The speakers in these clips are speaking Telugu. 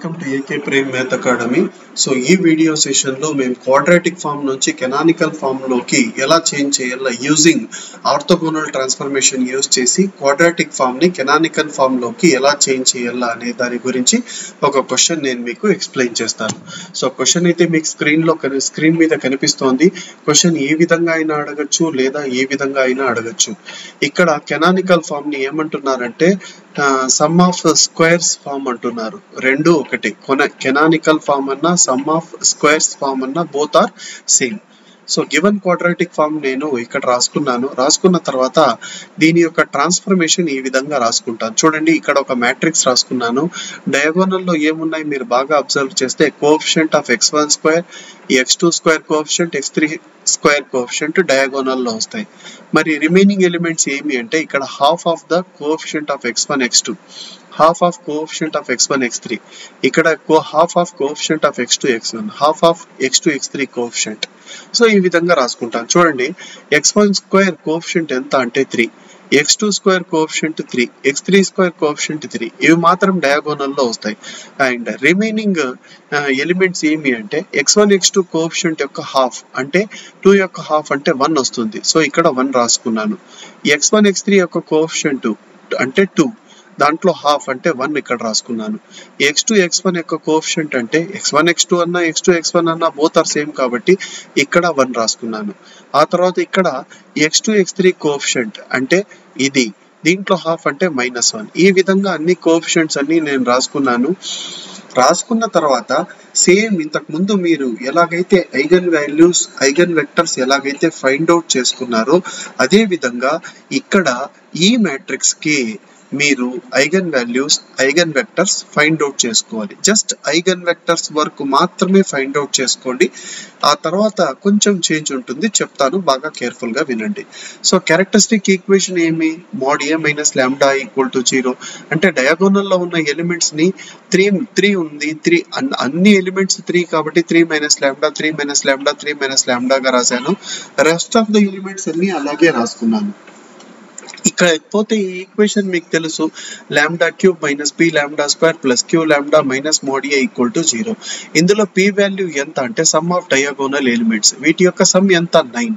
Welcome to AK prime math academy. So ఈ వీడియో సెషన్లో మేము క్వాడ్రాటిక్ ఫామ్ నుంచి కెనానికల్ ఫామ్లోకి ఎలా చేంజ్ చేయాలా యూజింగ్ ఆర్థోగోనల్ ట్రాన్స్ఫర్మేషన్ యూజ్ చేసి క్వాడ్రాటిక్ ఫామ్ని కెనానికల్ ఫామ్లోకి ఎలా చేంజ్ చేయాలా అనే దాని గురించి ఒక క్వశ్చన్ నేను మీకు ఎక్స్ప్లెయిన్ చేస్తాను. సో క్వశ్చన్ అయితే మీకు స్క్రీన్ మీద కనిపిస్తోంది. క్వశ్చన్ ఏ విధంగా అయినా అడగచ్చు లేదా ఏ విధంగా అయినా అడగచ్చు. ఇక్కడ కెనానికల్ ఫామ్ని ఏమంటున్నారంటే సమ్ ఆఫ్ స్క్వేర్స్ ఫామ్ అంటున్నారు. రెండు ఒకటి. కెనానికల్ ఫామ్ అన్నా సమ్ ఆఫ్ స్క్వేర్స్ ఫామ్ అన్నా both are same. So given quadratic form నేను ఇక్కడ రాసుకున్న తర్వాత దీని యొక్క ట్రాన్స్ఫర్మేషన్ ఈ విధంగా రాసుకుంటాను. చూడండి, ఇక్కడ ఒక మ్యాట్రిక్స్ రాసుకున్నాను. డయాగోనల్లో ఏమున్నాయి మీరు బాగా అబ్జర్వ్ చేస్తే coefficient of x1 square, x2 square coefficient, x3 square coefficient డయాగోనల్లో వస్తాయి. మరి రిమైనింగ్ ఎలిమెంట్స్ ఏమి అంటే ఇక్కడ half of the coefficient of x1 x2, half of coefficient of x1 x3, ఇక్కడ half of coefficient of x2 x1, half of x2 x3 coefficient. So ఈ విధంగా రాసుకుంటాను. చూడండి, x1 స్క్వేర్ కోఎఫిషియంట్ ఎంత అంటే 3, x2 square coefficient 3, x3 square coefficient 3. ఇవి మాత్రం డయాగోనల్లో వస్తాయి. అండ్ రిమైనింగ్ ఎలిమెంట్స్ ఏమి అంటే x1 x2 కోఎఫిషియంట్ యొక్క హాఫ్ అంటే 2 యొక్క హాఫ్ అంటే 1 వస్తుంది. సో ఇక్కడ 1 రాసుకున్నాను. x1 x3 యొక్క కోఎఫిషియంట్ అంటే 2, దాంట్లో హాఫ్ అంటే 1 ఇక్కడ రాసుకున్నాను. x2 x1 యొక్క కోఎఫిషియంట్ అంటే x1 x2 అన్నా x2 x1 అన్నా బోత్ ఆర్ సేమ్ కాబట్టి ఇక్కడ 1 రాసుకున్నాను. ఆ తర్వాత ఇక్కడ x2 x3 కోఎఫిషియంట్ అంటే ఇది, దీంట్లో హాఫ్ అంటే -1. ఈ విధంగా అన్ని కోఎఫిషియంట్స్ అన్ని నేను రాసుకున్న తర్వాత సేమ్ ఇంతకు ముందు మీరు ఎలాగైతే ఐగన్ వాల్యూస్ ఐగన్ వెక్టర్స్ ఎలాగైతే ఫైండ్ అవుట్ చేసుకున్నారో అదే విధంగా ఇక్కడ ఈ మ్యాట్రిక్స్ కి మీరు eigen values eigen vectors find out చేసుకోవాలి. జస్ట్ ఐగన్ వెక్టర్స్ వరకు మాత్రమే ఫైండ్ అవుట్ చేసుకోండి. ఆ తర్వాత కొంచెం చేంజ్ ఉంటుంది, చెప్తాను, బాగా కేర్ఫుల్ గా వినండి. సో క్యారెక్టరిస్టిక్ ఈక్వేషన్ ఏమి? mod a minus lambda equal to 0 అంటే డయాగోనల్ లో ఉన్న ఎలిమెంట్స్ ని 3 ఉంది, 3 అన్ని ఎలిమెంట్స్ 3 కాబట్టి 3 minus lambda 3 minus lambda 3 minus లాంబ్డాగా రాశాను. రెస్ట్ ఆఫ్ ద ఎలిమెంట్స్ అన్ని అలాగే రాసుకున్నాను. ఇక్కడ పోతే ఈ ఈక్వేషన్ మీకు తెలుసు, lambda cube minus P lambda square plus Q lambda minus mod a equal to 0. ఇందులో పి వాల్యూ ఎంత అంటే సమ్ ఆఫ్ డయాగోనల్ ఎలిమెంట్స్, వీటి యొక్క సమ్ ఎంత 9.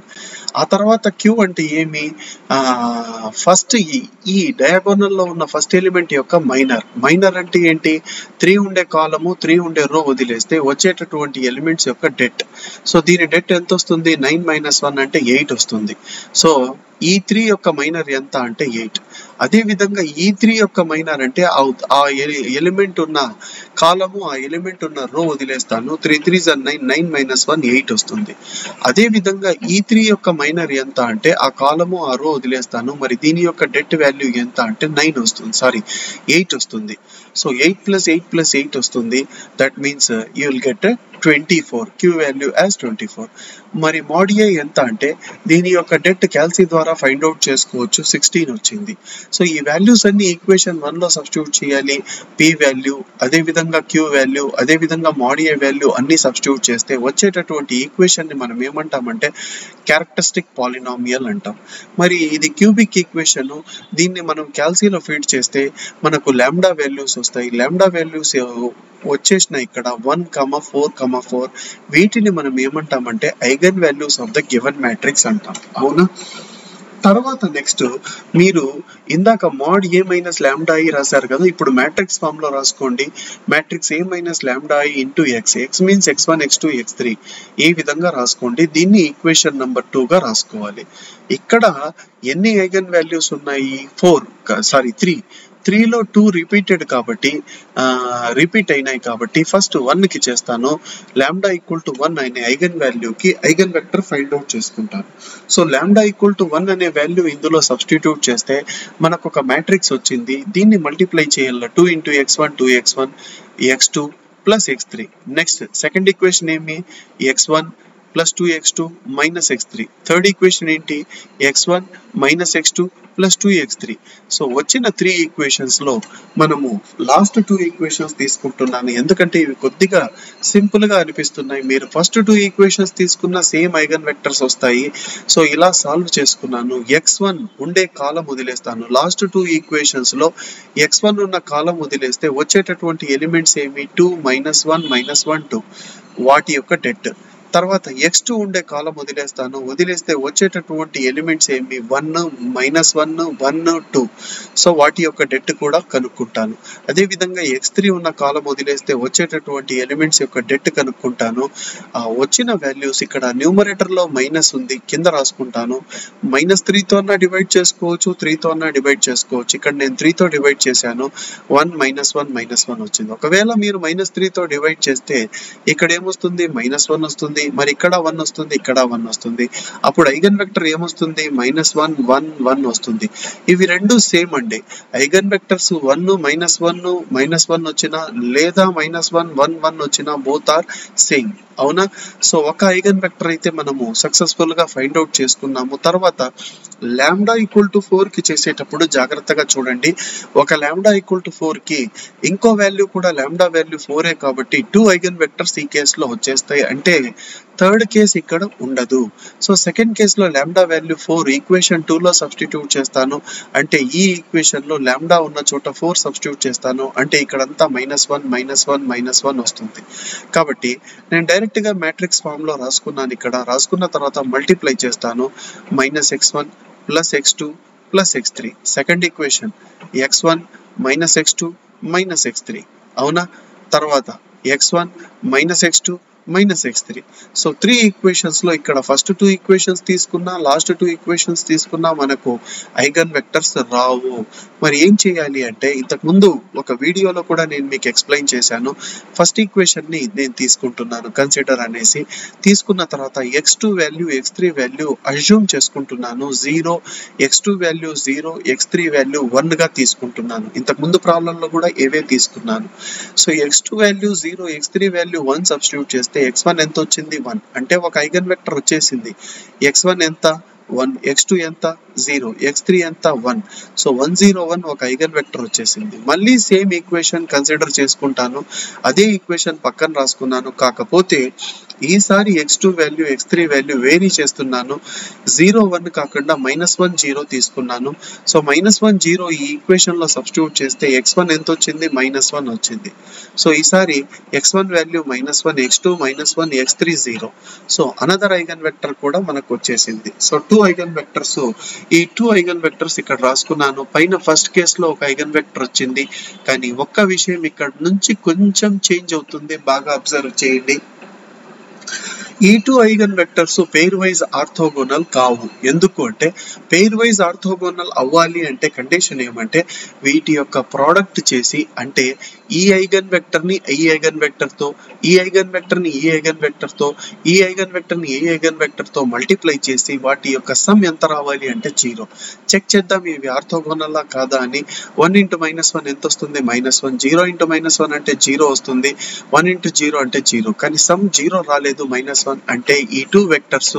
ఆ తర్వాత క్యూ అంటే ఏమి? ఫస్ట్ ఈ డయాగోనల్ లో ఉన్న ఫస్ట్ ఎలిమెంట్ యొక్క మైనర్ అంటే ఏంటి? 3 ఉండే కాలము 3 ఉండే రో వదిలేస్తే వచ్చేటటువంటి ఎలిమెంట్స్ యొక్క డెట్. సో దీని డెట్ ఎంత వస్తుంది? 9 మైనస్ 1 అంటే 8 వస్తుంది. సో ఈ 3 యొక్క మైనర్ ఎంత అంటే 8. అదే విధంగా ఈ 3 యొక్క మైనర్ అంటే ఆ ఎలిమెంట్ ఉన్న కాలము ఆ ఎలిమెంట్ ఉన్న రో వదిలేస్తాను. 3 3s are 9, 9 minus 1 8 వస్తుంది. అదే విధంగా ఈ 3 యొక్క మైనర్ ఎంత అంటే ఆ కాలము ఆ రో వదిలేస్తాను. మరి దీని యొక్క డెట్ వాల్యూ ఎంత అంటే 9 వస్తుంది, 8 వస్తుంది. సో 8 plus 8 plus 8 వస్తుంది. That means you will get 24, Q value as 24. మరి mod a ఎంత అంటే దీని యొక్క డెట్ క్యాల్సీ ద్వారా ఫైండ్ అవుట్ చేసుకోవచ్చు, 16 వచ్చింది. సో ఈ వాల్యూస్ అన్ని ఈక్వేషన్ 1 లో సబ్స్టిట్యూట్ చేయాలి. p వాల్యూ, అదే విధంగా q వాల్యూ, అదే విధంగా mod a వాల్యూ అన్ని సబ్స్టిట్యూట్ చేస్తే వచ్చేటటువంటి ఈక్వేషన్ ని మనం ఏమంటామంటే క్యారెక్టరిస్టిక్ పాలినామియల్ అంటాం. మరి ఇది క్యూబిక్ ఈక్వేషన్, దీన్ని మనం క్యాల్సీలో ఫీడ్ చేస్తే మనకు లాంబ్డా వాల్యూస్ వస్తాయి. లాంబ్డా వాల్యూస్ వచ్చేసిన ఇక్కడ 1, 4, 4. వీటిని మనం ఏమంటామంటే eigen values of the given matrix అంటాం. అవునా? తర్వాత నెక్స్ట్ మీరు ఇందాక mod a minus lambda i రాశారు కదా, ఇప్పుడు మ్యాట్రిక్స్ ఫామ్ లో రాసుకోండి. Matrix a minus lambda i into x means x1 x2 x3 ఈ విధంగా రాసుకోండి. దీన్ని ఈక్వేషన్ నెంబర్ 2 గా రాసుకోవాలి. ఇక్కడ ఎన్ని ఐగన్ వాల్యూస్ ఉన్నాయి? 3 లో 2 రిపీట్ అయినాయి కాబట్టి ఫస్ట్ 1 కి చేస్తాను. లాంబ్డా ఈక్వల్ టు 1 అనే ఐగన్ వాల్యూకి ఐగన్ వెక్టర్ ఫైండ్ అవుట్ చేసుకుంటాను. సో లాంబ్డా ఈక్వల్ టు 1 అనే వాల్యూ ఇందులో సబ్స్టిట్యూట్ చేస్తే మనకు ఒక మ్యాట్రిక్స్ వచ్చింది. దీన్ని మల్టిప్లై చేయాలి. 2 into x1 2x1 x2 plus x3. Next second equation ఏమి? x1 plus 2x2 minus x3. Third equation ఏంటి, x1 minus x2 plus 2x3. So వచ్చిన 3 ఈక్వేషన్స్ లో మనము లాస్ట్ 2 ఈక్వేషన్స్ తీసుకుంటున్నాను, ఎందుకంటే ఇవి కొద్దిగా సింపుల్ గా అనిపిస్తున్నాయి. మీరు ఫస్ట్ 2 ఈక్వేషన్స్ తీసుకున్న సేమ్ ఐగన్ వెక్టర్స్ వస్తాయి. సో ఇలా సాల్వ్ చేసుకున్నాను. x1 ఉండే కాలం వదిలేస్తాను. లాస్ట్ 2 ఈక్వేషన్స్ లో x1 ఉన్న కాలం వదిలేస్తే వచ్చేటటువంటి ఎలిమెంట్స్ ఏమి, 2 -1 -1 2 వాటి యొక్క డెట్. తర్వాత x2 ఉండే కాలం వదిలేస్తాను. వదిలేస్తే వచ్చేటటువంటి ఎలిమెంట్స్ ఏమి, 1 -1 1 2. సో వాటి యొక్క డెట్ కూడా కనుక్కుంటాను. అదే విధంగా x3 ఉన్న కాలం వదిలేస్తే వచ్చేటటువంటి ఎలిమెంట్స్ యొక్క డెట్ కనుక్కుంటాను. వచ్చిన వాల్యూస్ ఇక్కడ న్యూమరేటర్ లో మైనస్ ఉంది, కింద రాసుకుంటాను. -3 తో అన్నా డివైడ్ చేసుకోవచ్చు, 3 తో అన్నా డివైడ్ చేసుకోవచ్చు. ఇక్కడ నేను 3 తో డివైడ్ చేశాను. 1 -1 -1 వచ్చింది. ఒకవేళ మీరు -3 తో డివైడ్ చేస్తే ఇక్కడ ఏమొస్తుంది, -1 వస్తుంది. మరి ఇక్కడ 1 వస్తుంది, ఇక్కడ 1 వస్తుంది. అప్పుడు ఐగన్ వెక్టర్ ఏమొస్తుంది, -1 1 1 వస్తుంది. ఇవి రెండు సేమ్ అండి. ఐగన్ వెక్టర్స్ 1 -1 -1 వచ్చినా లేదా -1 1 1 వచ్చినా బోత్ ఆర్ సేమ్. అవునా? సో ఒక ఐగన్ వెక్టర్ అయితే మనము సక్సెస్ఫుల్ గా ఫైండ్ అవుట్ చేసుకున్నాము. తర్వాత లాంబ్డా ఈక్వల్ టు 4 కి చేసేటప్పుడు జాగ్రత్తగా చూడండి. ఒక లాంబ్డా ఈక్వల్ టు 4 కి ఇంకో వాల్యూ కూడా లాంబ్డా వాల్యూ 4 కాబట్టి 2 ఐగన్ వెక్టర్స్ ఈ కేసులో వచ్చేస్తాయి. అంటే థర్డ్ కేస్ ఇక్కడ ఉండదు. సో సెకండ్ కేసులో లాంబ్డా వాల్యూ 4 ఈక్వేషన్ 2 లో సబ్స్టిట్యూట్ చేస్తాను. అంటే ఈ ఈక్వేషన్ లో లాంబ్డా ఉన్న చోట 4 సబ్స్టిట్యూట్ చేస్తాను. అంటే ఇక్కడంతా -1 -1 -1 వస్తుంది. కాబట్టి నేను డైరెక్ట్ గా మ్యాట్రిక్స్ ఫామ్ లో రాసుకున్నాను. ఇక్కడ రాసుకున్న తర్వాత మల్టిప్లై చేస్తాను. -x1 plus x2 plus x3. Second equation x1 minus x2 minus x3. అవునా? తర్వాత x1 minus x2 minus x3. So 3 equations లో ఇక్కడ ఫస్ట్ 2 ఈక్వేషన్స్ తీసుకున్నా, లాస్ట్ 2 ఈక్వేషన్స్ తీసుకున్నా మనకు ఐగన్ వెక్టర్స్ రావు. మరి ఏం చేయాలి అంటే, ఇంతకు ముందు ఒక వీడియోలో కూడా నేను మీకు ఎక్స్ప్లెయిన్ చేశాను. ఫస్ట్ ఈక్వేషన్ ని నేను తీసుకుంటున్నాను కన్సిడర్ అనేసి. తీసుకున్న తర్వాత x2 value x3 value assume చేసుకుంటున్నాను 0, x2 వాల్యూ 0, x3 వాల్యూ 1 గా తీసుకుంటున్నాను. ఇంతకు ముందు ప్రాబ్లం లో కూడా ఏవే తీసుకున్నాను. So x2 value 0, x3 value 1 substitute చేస్తే x1 ఎంత వచ్చింది, 1. అంటే ఒక ఐగన్ వెక్టర్ వచ్చేసింది. x1 ఎంత, 1, x2 ఎంత, 0, x3 ఎంత, 1. సో 1 0 1 ఒక ఐగన్ వెక్టర్ వచ్చేసింది. మళ్ళీ సేమ్ ఈక్వేషన్ కన్సిడర్ చేసుకుంటాను. అదే ఈక్వేషన్ పక్కన రాసుకున్నాను. కాకపోతే ఈసారి x2 value x3 value vary చేస్తున్నాను. 0 1 కాకుండా -1 0 తీసుకున్నాను. సో -1 0 ఈ ఈక్వేషన్ లో సబ్స్టిట్యూట్ చేస్తే x1 ఎంత వచ్చింది, -1 వచ్చింది. సో ఈసారి x1 value -1, x2 -1, x3 0. So another eigen vector కూడా మనకు వచ్చేసింది. సో 2 ఐగన్ వెక్టర్స్, ఈ 2 ఐగన్ వెక్టర్స్ ఇక్కడ రాసుకున్నాను. పైన ఫస్ట్ కేస్ లో ఒక ఐగన్ వెక్టర్ వచ్చింది. కానీ ఒక్క విషయం ఇక్కడ నుంచి కొంచెం చేంజ్ అవుతుంది, బాగా అబ్జర్వ్ చేయండి. ఈ 2 eigen vectors pair wise orthogonal కావు. ఎందుకు అంటే పెయిర్ వైజ్ ఆర్థోగోనల్ అవ్వాలి అంటే కండిషన్ ఏమంటే వీటి యొక్క ప్రోడక్ట్ చేసి, అంటే ఈ ఐగన్ వెక్టర్ ని ఈ ఐగన్ వెక్టర్ తో, ఈ ఐగన్ వెక్టర్ ని ఈ ఐగన్ వెక్టర్ తో, ఈ ఐగన్ వెక్టర్ ని ఈ ఐగన్ వెక్టర్ తో మల్టిప్లై చేసి వాటి యొక్క సమ్ ఎంత రావాలి అంటే 0. చెక్ చేద్దాం ఇవి ఆర్థోగోనల్ కాదా అని. 1 × -1 ఎంత వస్తుంది, -1. 0 × -1 అంటే 0 వస్తుంది. 1 × 0 అంటే 0. కానీ సమ్ 0 రాలేదు, -1. అంటే ఈ 2 వెక్టర్స్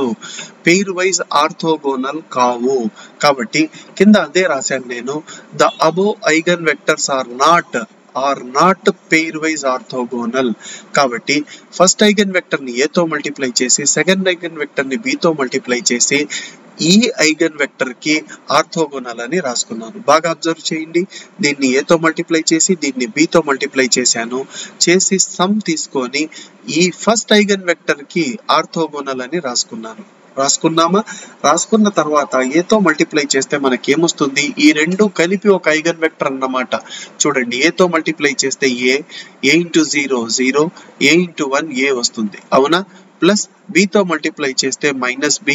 పెయిర్ వైజ్ ఆర్థోగోనల్ కావు. కాబట్టి కింద అదే రాశాను నేను. The above eigenvectors are not pairwise orthogonal. కాబట్టి ఫస్ట్ ఐగన్ వెక్టర్ ని a తో మల్టిప్లై చేసి, సెకండ్ ఐగన్ వెక్టర్ ని b తో మల్టిప్లై చేసి ఈ ఐగన్ వెక్టర్ కి ఆర్థోగోనల్ అని రాసుకున్నాను. బాగా అబ్జర్వ్ చేయండి. దీన్ని a తో మల్టిప్లై చేసి, దీన్ని b తో మల్టిప్లై చేశాను. చేసి సమ్ తీసుకొని ఈ ఫస్ట్ ఐగన్ వెక్టర్ కి ఆర్థోగోనల్ అని రాసుకున్నామా? రాసుకున్న తర్వాత a తో మల్టిప్లై చేస్తే మనకి ఏమొస్తుంది, ఈ రెండు కలిపి ఒక ఐగన్ వెక్టర్ అన్నమాట. చూడండి, a తో మల్టిప్లై చేస్తే a × 0 0, a × 1 a వస్తుంది. అవునా? ప్లస్ b తో మల్టిప్లై చేస్తే -b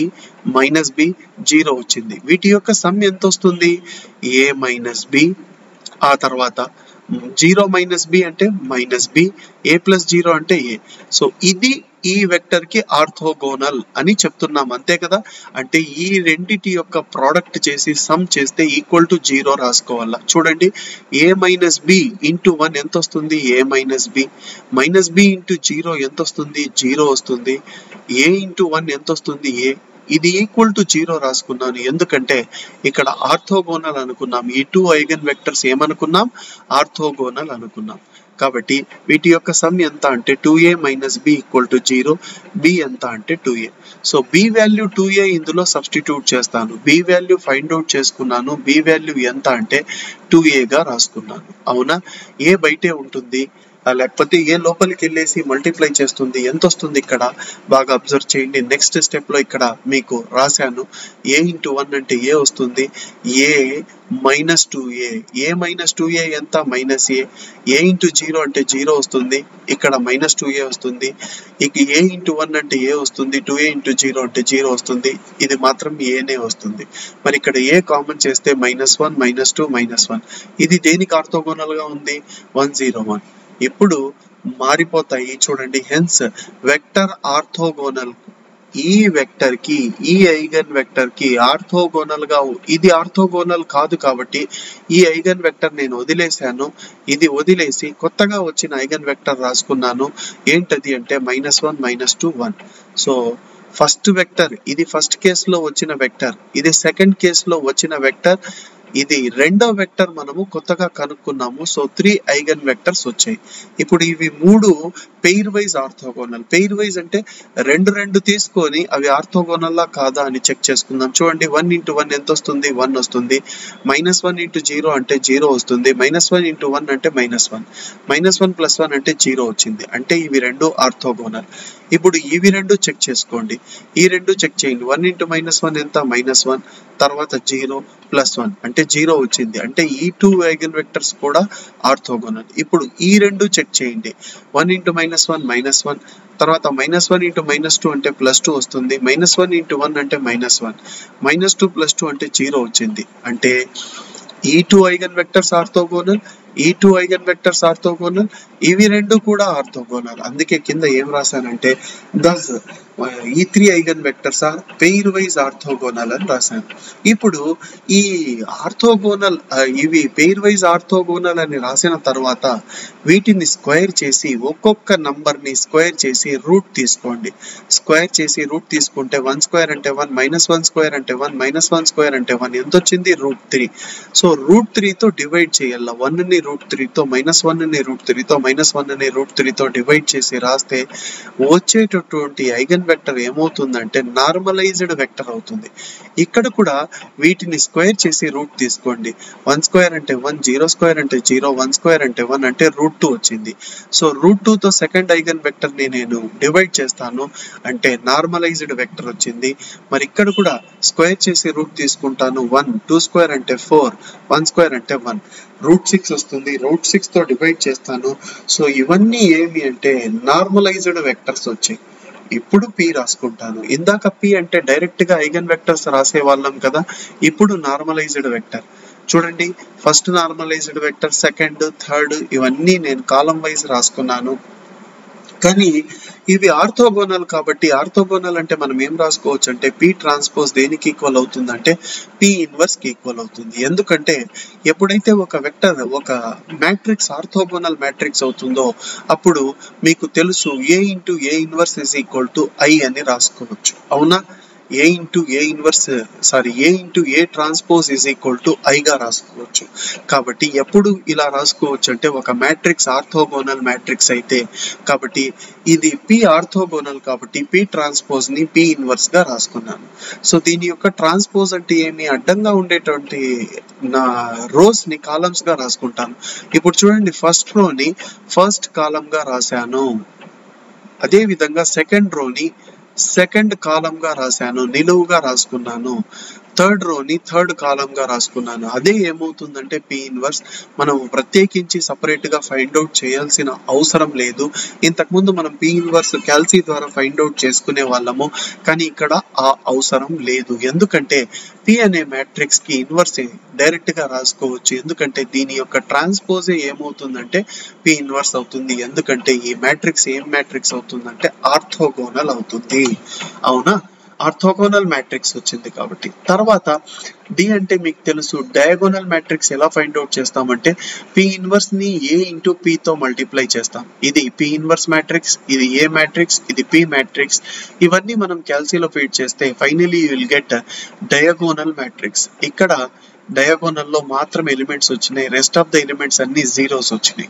0 వచ్చింది. వీటి యొక్క సమ్ ఎంత వస్తుంది, a - b. ఆ తర్వాత 0 - b అంటే -b, a + 0 అంటే a. సో ఇది ఈ వెక్టర్ కి ఆర్థోగోనల్ అని చెప్తున్నాం, అంతే కదా. అంటే ఈ రెండిటి యొక్క ప్రోడక్ట్ చేసి సమ్ చేస్తే ఈక్వల్ టు 0 రాసుకోవాలా. చూడండి, a మైనస్ బి ఇంటూ 1 ఎంత వస్తుంది, a minus B. Minus B into 0 ఎంత వస్తుంది, 0 వస్తుంది. a ఇంటూ 1 ఎంత వస్తుంది, a. ఇది ఈక్వల్ టు 0 రాసుకున్నాను, ఎందుకంటే ఇక్కడ ఆర్థోగోనల్ అనుకున్నాం. ఈ 2 ఐగన్ వెక్టర్స్ ఏమనుకున్నాం, ఆర్థోగోనల్ అనుకున్నాం. కాబట్టి వీటి యొక్క సమ్ ఎంత అంటే 2a minus B equal to 0. B ఎంత అంటే 2a. So B value 2a ఇందులో సబ్స్టిట్యూట్ చేస్తాను. బి వాల్యూ ఫైండ్ అవుట్ చేసుకున్నాను. బి వాల్యూ ఎంత అంటే 2a గా రాసుకున్నాను. అవునా, ఏ బయటే ఉంటుంది, లేకపోతే ఏ లోపలికి వెళ్ళేసి మల్టిప్లై చేస్తుంది. ఎంత వస్తుంది ఇక్కడ బాగా అబ్జర్వ్ చేయండి. నెక్స్ట్ స్టెప్ లో ఇక్కడ మీకు రాశాను, a ఇంటూ 1 అంటే a వస్తుంది. a minus 2a. a minus 2a ఎంత, మైనస్ a. a ఇంటూ 0 అంటే 0 వస్తుంది. ఇక్కడ మైనస్ 2a వస్తుంది. ఇక a ఇంటూ 1 అంటే a వస్తుంది. 2a ఇంటూ 0 అంటే 0 వస్తుంది. ఇది మాత్రం aనే వస్తుంది. మరి ఇక్కడ a కామన్ చేస్తే -1 -2 -1. ఇది దేనికి ఆర్థోగోనల్ గా ఉంది, 101. ఇప్పుడు మారిపోతాయి చూడండి. హెన్స్ వెక్టర్ ఆర్థోగోనల్ ఈ వెక్టర్ కి, ఈ ఐగన్ వెక్టర్ కి ఆర్థోగోనల్ గా, ఇది ఆర్థోగోనల్ కాదు కాబట్టి ఈ ఐగన్ వెక్టర్ నేను వదిలేశాను. ఇది వదిలేసి కొత్తగా వచ్చిన ఐగన్ వెక్టర్ రాసుకున్నాను. ఏంటది అంటే -1 -2 1. సో ఫస్ట్ వెక్టర్, ఇది ఫస్ట్ కేసులో వచ్చిన వెక్టర్, ఇది సెకండ్ కేసులో వచ్చిన వెక్టర్, ఇది రెండో వెక్టర్ మనము కొత్తగా కనుక్కున్నాము. సో 3 ఐగన్ వెక్టర్స్ వచ్చాయి. ఇప్పుడు ఇవి 3 pair wise orthogonal. Pair wise అంటే రెండు తీసుకొని అవి ఆర్థోగోనల్లా కాదా అని చెక్ చేసుకుందాం. చూడండి, 1 ఇంటూ 1 ఎంత వస్తుంది, 1 వస్తుంది. -1 ఇంటూ 0 అంటే 0 వస్తుంది. -1 ఇంటూ 1 అంటే -1. -1 ప్లస్ 1 అంటే 0 వచ్చింది. అంటే ఇవి రెండు ఆర్థోగోనల్. ఇప్పుడు ఇవి రెండు చెక్ చేసుకోండి. ఈ రెండు చెక్ చేయండి. 1 ఇంటూ -1 ఎంత, -1. తర్వాత 0 ప్లస్ 1 అంటే 0 వచ్చింది. అంటే ఈ 2 ఐగన్ వెక్టర్స్ కూడా ఆర్థోగోనల్. ఇప్పుడు ఈ రెండు చెక్ చేయండి. 1 ఇంటూ -1 -1. తర్వాత -1 ఇంటూ -2 అంటే +2 వస్తుంది. -1 ఇంటూ 1 అంటే -1. -2 ప్లస్ 2 అంటే 0 వచ్చింది. అంటే ఈ 2 ఐగన్ వెక్టర్స్ ఆర్థోగోనల్, ఈ 2 ఐగన్ వెక్టర్స్ ఆర్థోగోనల్, ఇవి రెండు కూడా ఆర్థోగోనల్. అందుకే కింద ఏం రాశానంటే దస్ ఈ 3 eigenvectors are pairwise orthogonal అని రాశాను. ఇప్పుడు ఈ ఆర్థోగోనల్, ఇవి పెయిర్ వైజ్ ఆర్థోగోనల్ అని రాసిన తర్వాత వీటిని స్క్వేర్ చేసి, ఒక్కొక్క నంబర్ ని స్క్వేర్ చేసి రూట్ తీసుకోండి. స్క్వేర్ చేసి రూట్ తీసుకుంటే 1 స్క్వేర్ అంటే 1, -1 స్క్వేర్ అంటే 1, -1 స్క్వేర్ అంటే 1 ఎంత వచ్చింది, √3. సో √3 తో డివైడ్ చేయాల. 1 ని √3 తో, -1 ని √3 తో, -1 ని √3 తో డివైడ్ చేసి రాస్తే వచ్చేటటువంటి ఐగన్ వెక్టర్ ఏమవుతుందంటే నార్మలైజ్డ్ వెక్టర్ అవుతుంది. ఇక్కడ కూడా వీటిని స్క్వేర్ చేసి రూట్ తీసుకోండి. 1 స్క్వేర్ అంటే 1, 0 స్క్వేర్ అంటే 0, 1 స్క్వేర్ అంటే 1 అంటే √2 వచ్చింది. సో √2 తో సెకండ్ ఐగన్ వెక్టర్ ని నేను డివైడ్ చేస్తాను, అంటే నార్మలైజ్డ్ వెక్టర్ వచ్చింది. మరి ఇక్కడ కూడా స్క్వేర్ చేసి రూట్ తీసుకుంటాను. 1, 2 స్క్వేర్ అంటే 4, 1 స్క్వేర్ అంటే 1, √6 వస్తుంది. √6 తో డివైడ్ చేస్తాను. సో ఇవన్నీ ఏమి అంటే నార్మలైజ్డ్ వెక్టర్స్ వచ్చాయి. ఇప్పుడు P రాసుకుంటాను. ఇందాక P అంటే డైరెక్ట్ గా ఐగన్ వెక్టర్స్ రాసే వాళ్ళం కదా. ఇప్పుడు నార్మలైజ్డ్ వెక్టర్ చూడండి. First normalised vector, second, third ఇవన్నీ నేను కాలం వైజ్ రాసుకున్నాను. కానీ ఇవి ఆర్థోగోనల్ కాబట్టి, ఆర్థోగోనల్ అంటే మనం ఏం రాసుకోవచ్చు అంటే P ట్రాన్స్పోజ్ దేనికి ఈక్వల్ అవుతుందంటే P ఇన్వర్స్ కి ఈక్వల్ అవుతుంది. ఎందుకంటే ఎప్పుడైతే ఒక వెక్టర్, ఒక మ్యాట్రిక్స్ ఆర్థోగోనల్ మ్యాట్రిక్స్ అవుతుందో అప్పుడు మీకు తెలుసు A into A inverse is equal to I అని రాసుకోవచ్చు. అవునా, A into A transpose is equal to I గా రాసుకోవచ్చు. కాబట్టి ఎప్పుడు ఇలా రాసుకోవచ్చు అంటే ఒక మ్యాట్రిక్స్ ఆర్థోగోనల్ మ్యాట్రిక్స్ అయితే, కాబట్టి ఇది P ఆర్థోగోనల్ కాబట్టి P ట్రాన్స్పోజ్ ని P ఇన్వర్స్ గా రాసుకున్నాను. సో దీని యొక్క ట్రాన్స్పోజ్ అంటే ఏమి, అడ్డంగా ఉండేటువంటి నా రోస్ ని కాలమ్స్ గా రాసుకుంటాను. ఇప్పుడు చూడండి, ఫస్ట్ రో ని ఫస్ట్ కాలం గా రాశాను. అదే విధంగా సెకండ్ రోని సెకండ్ కాలం గా రాశాను, నిలువుగా రాసుకున్నాను. థర్డ్ రోని థర్డ్ కాలమ్ గా రాసుకున్నాను. అదే ఏమవుతుందంటే పి ఇన్వర్స్ మనం ప్రత్యేకించి సపరేట్ గా ఫైండ్ అవుట్ చేయాల్సిన అవసరం లేదు. ఇంతకుముందు మనం పి ఇన్వర్స్ క్యాల్సీ ద్వారా ఫైండ్ అవుట్ చేసుకునే వాళ్ళము, కానీ ఇక్కడ ఆ అవసరం లేదు. ఎందుకంటే పి అనే మ్యాట్రిక్స్ కి ఇన్వర్స్ డైరెక్ట్ గా రాసుకోవచ్చు. ఎందుకంటే దీని యొక్క ట్రాన్స్పోజే ఏమవుతుందంటే పి ఇన్వర్స్ అవుతుంది. ఎందుకంటే ఈ మ్యాట్రిక్స్ ఏం మ్యాట్రిక్స్ అవుతుందంటే ఆర్థోగోనల్ అవుతుంది. అవునా, ఆర్థోగోనల్ మ్యాట్రిక్స్ వచ్చింది కాబట్టి. తర్వాత డి అంటే మీకు తెలుసు, డయాగోనల్ మ్యాట్రిక్స్ ఎలా ఫైండ్ అవుట్ చేస్తామంటే పి ఇన్వర్స్ ని ఏ ఇంటూ పి తో మల్టిప్లై చేస్తాం. ఇది పి ఇన్వర్స్ మ్యాట్రిక్స్, ఇది ఏ మ్యాట్రిక్స్, ఇది పి మ్యాట్రిక్స్. ఇవన్నీ మనం క్యాల్సీలో ఫీడ్ చేస్తే finally you will get diagonal matrix. ఇక్కడ డయాగోనల్ లో మాత్రం ఎలిమెంట్స్ వచ్చినాయి, రెస్ట్ ఆఫ్ ద ఎలిమెంట్స్ అన్ని జీరోస్ వచ్చినాయి.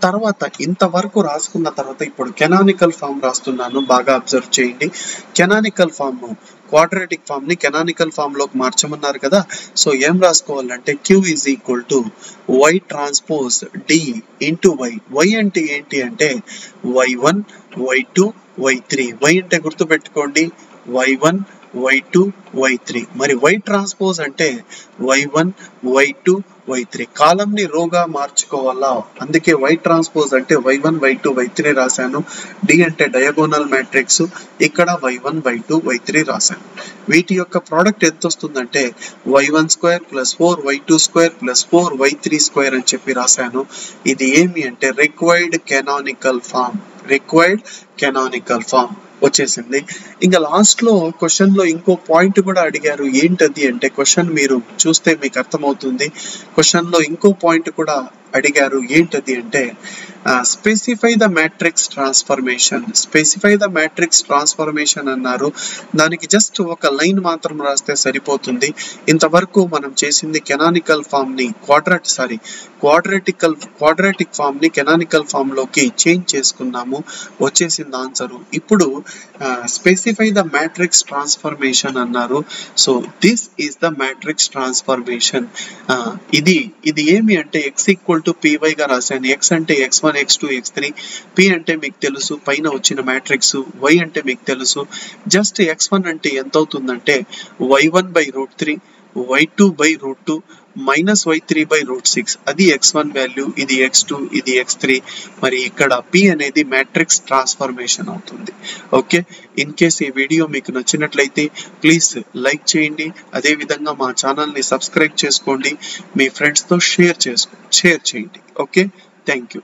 తర్వాత ఇంతవరకు రాసుకున్న తర్వాత ఇప్పుడు కెనానికల్ ఫామ్ రాస్తున్నాను, బాగా అబ్జర్వ్ చేయండి. కెనానికల్ ఫామ్ క్వాడ్రాటిక్ ఫామ్ ని కెనానికల్ ఫామ్ లోకి మార్చమన్నారు కదా. సో ఏం రాసుకోవాలంటే Q is equal to Y transpose D into Y. Y అంటే ఏంటి అంటే Y1 Y2 Y3. Y అంటే గుర్తుపెట్టుకోండి Y1 Y2 Y3. మరి Y ట్రాన్స్పోజ్ అంటే Y1 Y2 Y3. కాలం ని రోగా మార్చుకోవాలా, అందుకే Y ట్రాన్స్పోజ్ అంటే Y1 Y2 Y3 రాశాను. డి అంటే డయాగోనల్ మ్యాట్రిక్స్, ఇక్కడ Y1 Y2 Y3 రాశాను. వీటి యొక్క ప్రోడక్ట్ ఎంత వస్తుందంటే Y1 square plus 4Y2 square plus 4Y3 square అని చెప్పి రాశాను. ఇది ఏమి అంటే రిక్వైర్డ్ కెనానికల్ ఫామ్ వచ్చేసింది. ఇంకా లాస్ట్ లో క్వశ్చన్ లో ఇంకో పాయింట్ కూడా అడిగారు. ఏంటది అంటే క్వశ్చన్ మీరు చూస్తే మీకు అర్థమవుతుంది. క్వశ్చన్ లో ఇంకో పాయింట్ కూడా అడిగారు. ఏంటది అంటే స్పెసిఫై ద మ్యాట్రిక్స్ ట్రాన్స్ఫర్మేషన్ అన్నారు. దానికి జస్ట్ ఒక లైన్ మాత్రం రాస్తే సరిపోతుంది. ఇంతవరకు మనం చేసింది కెనానికల్ ఫామ్ ని క్వాడ్రాటిక్ ఫామ్ ని కెనానికల్ ఫామ్ లోకి చేంజ్ చేసుకున్నాము, వచ్చేసింది ఆన్సర్. ఇప్పుడు స్పెసిఫై ద మ్యాట్రిక్స్ ట్రాన్స్ఫర్మేషన్ అన్నారు. So this is the matrix transformation. ఇది ఏమి అంటే x ఈక్వల్ టు py గా రాశాను. x అంటే x1 x2 x3, p అంటే మీకు తెలుసు పైన వచ్చిన మ్యాట్రిక్స్, y అంటే మీకు తెలుసు. జస్ట్ x1 అంటే ఎంత అవుతుందంటే y1/√3 y2/√2 మైనస్ y3/√6. అది x1 వాల్యూ, ఇది x2, ఇది x3. మరి ఇక్కడ p అనేది మ్యాట్రిక్స్ ట్రాన్స్ఫర్మేషన్ అవుతుంది. ఓకే, ఇన్ కేస్ ఈ వీడియో మీకు నచ్చినట్లయితే ప్లీజ్ లైక్ చేయండి. అదే విధంగా మా ఛానల్ ని సబ్స్క్రైబ్ చేసుకోండి, మీ ఫ్రెండ్స్ తో షేర్ చేయండి. Okay, thank you.